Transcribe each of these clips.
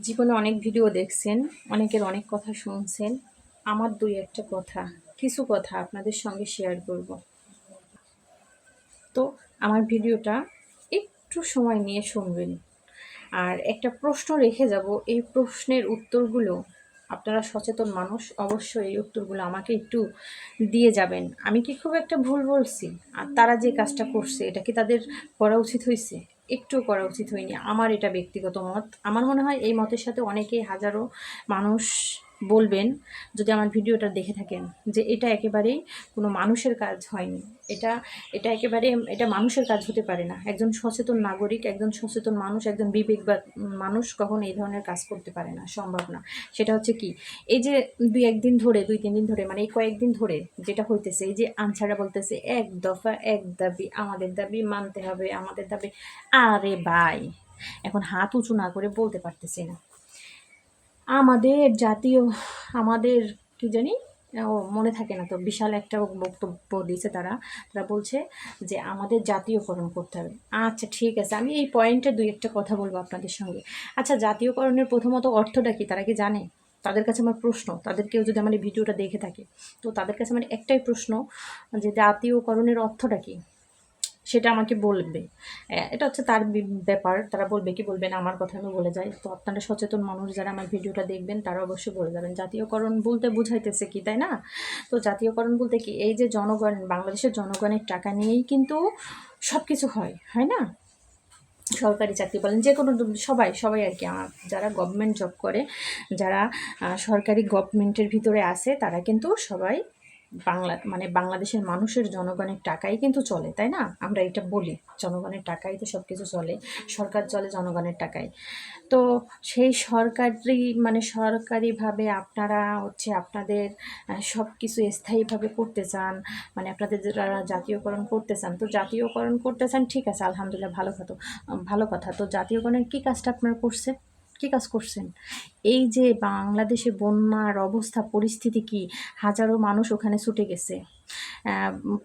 জীবনে অনেক ভিডিও দেখছেন, অনেকের অনেক কথা শুনছেন। আমার দুই একটা কথা, কিছু কথা আপনাদের সঙ্গে শেয়ার করব। তো আমার ভিডিওটা একটু সময় নিয়ে শুনবেন। আর একটা প্রশ্ন রেখে যাব, এই প্রশ্নের উত্তরগুলো আপনারা সচেতন মানুষ, অবশ্যই এই উত্তরগুলো আমাকে একটু দিয়ে যাবেন। আমি কি খুব একটা ভুল বলছি? আর তারা যে কাজটা করছে এটা কি তাদের করা উচিত হয়েছে? একটুও করা উচিত হয়নি। আমার এটা ব্যক্তিগত মত। আমার মনে হয় এই মতের সাথে অনেকেই, হাজারো মানুষ বলবেন যদি আমার ভিডিওটা দেখে থাকেন, যে এটা একেবারেই কোনো মানুষের কাজ হয়নি। এটা এটা একেবারে এটা মানুষের কাজ হতে পারে না। একজন সচেতন নাগরিক, একজন সচেতন মানুষ, একজন বিবেক বা মানুষ কখনো এই ধরনের কাজ করতে পারে না, সম্ভব না। সেটা হচ্ছে কি, এই যে দুই তিন দিন ধরে মানে এই কয়েকদিন ধরে যেটা হইতেছে, এই যে আনসাররা বলতেছে এক দফা এক দাবি, আমাদের দাবি মানতে হবে, আমাদের দাবি। আরে ভাই, এখন হাত উঁচু না করে বলতে পারতেছি না। আমাদের জাতীয়, আমাদের কি জানি, ও মনে থাকে না তো, বিশাল একটা বক্তব্য দিয়েছে তারা। তারা বলছে যে আমাদের জাতীয়করণ করতে হবে। আচ্ছা ঠিক আছে, আমি এই পয়েন্টে দুই একটা কথা বলবো আপনাদের সঙ্গে। আচ্ছা, জাতীয়করণের প্রথমত অর্থটা কি তারা কি জানে? তাদের কাছে আমার প্রশ্ন, তাদের কেউ যদি আমার এই ভিডিওটা দেখে থাকে, তো তাদের কাছে আমার একটাই প্রশ্ন, যে জাতীয়করণের অর্থটা কি সেটা আমাকে বলবে। এটা হচ্ছে তার ব্যাপার, তারা বলবে কি বলবে না আমার কথা আমি বলে যাই। তো আপনারা সচেতন মানুষ যারা আমার ভিডিওটা দেখবেন তারা অবশ্যই বলে যাবেন জাতীয়করণ বলতে বুঝাইতেছে কি, তাই না? তো জাতীয়করণ বলতে কি, এই যে জনগণ, বাংলাদেশের জনগণের টাকা নিয়েই কিন্তু সব কিছু হয়, হয় না? সরকারি চাকরি বলেন, যে কোনো, সবাই সবাই আর কি, যারা গভর্নমেন্ট জব করে, যারা সরকারি গভর্নমেন্টের ভিতরে আছে, তারা কিন্তু সবাই মানে বাংলাদেশের মানুষের জনগণের টাকাই কিন্তু চলে, তাই না? আমরা এটা বলি, জনগণের টাকাই তো সব কিছু চলে, সরকার চলে জনগণের টাকায়। তো সেই সরকারি মানে সরকারিভাবে আপনারা হচ্ছে আপনাদের সব কিছু স্থায়ীভাবে করতে চান, মানে আপনাদের যারা জাতীয়করণ করতে চান, তো জাতীয়করণ করতে চান, ঠিক আছে, আলহামদুলিল্লাহ, ভালো কথা। তো জাতীয়করণের কী কাজটা আপনারা করছেন? কী কাজ করছেন? এই যে বাংলাদেশে বন্যার অবস্থা পরিস্থিতি কি, হাজারো মানুষ ওখানে ছুটে গেছে,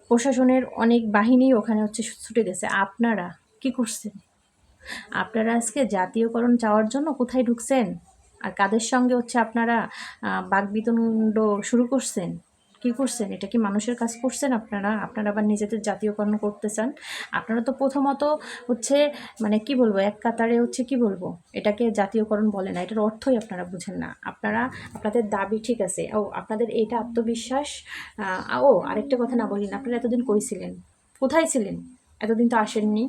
প্রশাসনের অনেক বাহিনী ওখানে হচ্ছে ছুটে গেছে, আপনারা কি করছেন? আপনারা আজকে জাতীয়করণ চাওয়ার জন্য কোথায় ঢুকছেন? আর কাদের সঙ্গে হচ্ছে আপনারা বাকবিতণ্ড শুরু করছেন? কি করছেন? এটা কি মানুষের কাজ করছেন আপনারা? আপনারা আবার নিজেদের জাতীয়করণ করতে চান। আপনারা তো প্রথমত হচ্ছে, মানে কি বলবো, এক কাতারে হচ্ছে কি বলবো, এটাকে জাতীয়করণ বলে না, এটার অর্থই আপনারা বুঝেন না। আপনারা, আপনাদের দাবি ঠিক আছে, ও আপনাদের এইটা আত্মবিশ্বাস। ও আরেকটা কথা না বলি না, আপনারা এতদিন কই ছিলেন? কোথায় ছিলেন? এতদিন তো আসেননি।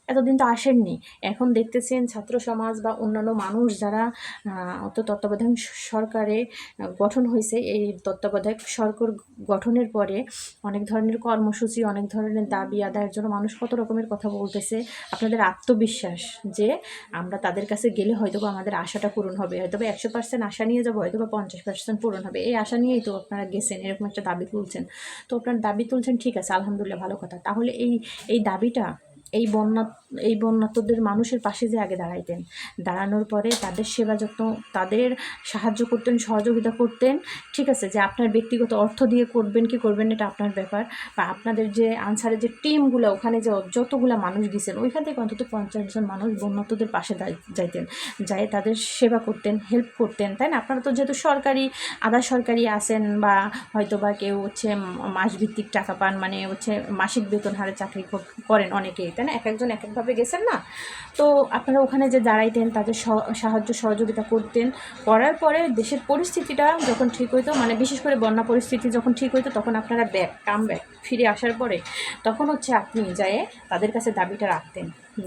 এতদিন তো আসেননি। এখন দেখতেছেন ছাত্র সমাজ বা অন্যান্য মানুষ যারা তো তত্ত্বাবধায়ক সরকারে গঠন হয়েছে, এই তত্ত্বাবধায়ক সরকার গঠনের পরে অনেক ধরনের কর্মসূচি, অনেক ধরনের দাবি আদায়ের জন্য মানুষ কত রকমের কথা বলতেছে। আপনাদের আত্মবিশ্বাস যে আমরা তাদের কাছে গেলে হয়তো বা আমাদের আশাটা পূরণ হবে, হয়তো বা 100% আশা নিয়ে যাবো, হয়তো বা 50% পূরণ হবে, এই আশা নিয়েই তো আপনারা গেছেন, এরকম একটা দাবি তুলছেন। তো আপনার দাবি তুলছেন, ঠিক আছে, আলহামদুলিল্লাহ, ভালো কথা। তাহলে এই দাবিটা, এই বন্যা এই বন্যার্তদের মানুষের পাশে যে আগে দাঁড়াইতেন, দাঁড়ানোর পরে তাদের সেবা যত্ন, তাদের সাহায্য করতেন, সহযোগিতা করতেন, ঠিক আছে, যে আপনার ব্যক্তিগত অর্থ দিয়ে করবেন কি করবেন এটা আপনার ব্যাপার, বা আপনাদের যে আনসারের যে টিমগুলো ওখানে যে যতগুলো মানুষ গেছেন, ওইখান থেকে অন্তত 50 জন মানুষ বন্যার্তদের পাশে যাইতেন, যাই তাদের সেবা করতেন, হেল্প করতেন, তাই না? আপনারা তো যেহেতু সরকারি, আধা সরকারি আছেন, বা হয়তো বা কেউ হচ্ছে মাসভিত্তিক টাকা পান, মানে হচ্ছে মাসিক বেতন হারে চাকরি করেন অনেকেই, তাই না? এক একজন এক একভাবে গেছেন না? তো আপনারা ওখানে যে দাঁড়াইতেন, তাদের সাহায্য সহযোগিতা করতেন, করার পরে দেশের পরিস্থিতিটা যখন ঠিক হইতো, মানে বিশেষ করে বন্যা পরিস্থিতি যখন ঠিক হইতো, তখন আপনারা কাম ব্যাক ফিরে আসার পরে তখন হচ্ছে আপনি যায় তাদের কাছে দাবিটা রাখতেন,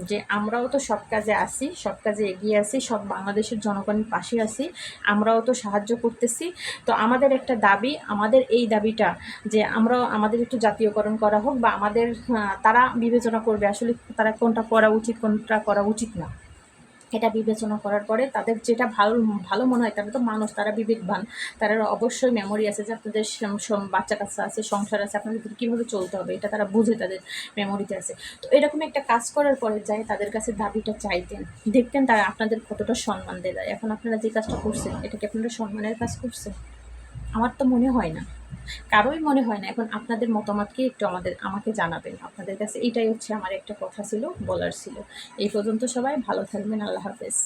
যে আমরাও তো সব কাজে আসি, সব কাজে এগিয়ে আসি, সব বাংলাদেশের জনগণের পাশে আসি, আমরাও তো সাহায্য করতেছি। তো আমাদের একটা দাবি, আমাদের এই দাবিটা, যে আমরাও, আমাদের একটু জাতীয়করণ করা হোক, বা আমাদের তারা বিবেচনা করবে আসলে তারা কোনটা করা উচিত, কোনটা করা উচিত না, এটা বিবেচনা করার পরে তাদের যেটা ভালো ভালো মনে হয়, তারা তো মানুষ, তারা বিবেকবান, তারা অবশ্যই মেমোরি আছে যে আপনাদের বাচ্চা কাচ্চা আছে, সংসার আছে, আপনাদের কীভাবে চলতে হবে এটা তারা বুঝে, তাদের মেমোরিতে আছে। তো এরকম একটা কাজ করার পরে যায় তাদের কাছে দাবিটা চাইতেন, দেখতেন তারা আপনাদের কতটা সম্মান দেয়। এখন আপনারা যে কাজটা করছেন, এটা কি আপনারা সম্মানের কাজ করছেন? আমার তো মনে হয় না, কারোই মনে হয় না। এখন আপনাদের মতামতকে একটু আমাকে জানাবেন। আপনাদের কাছে এটাই হচ্ছে আমার একটা কথা ছিল, বলার ছিল। এই পর্যন্ত, সবাই ভালো থাকবেন, আল্লাহ হাফেজ।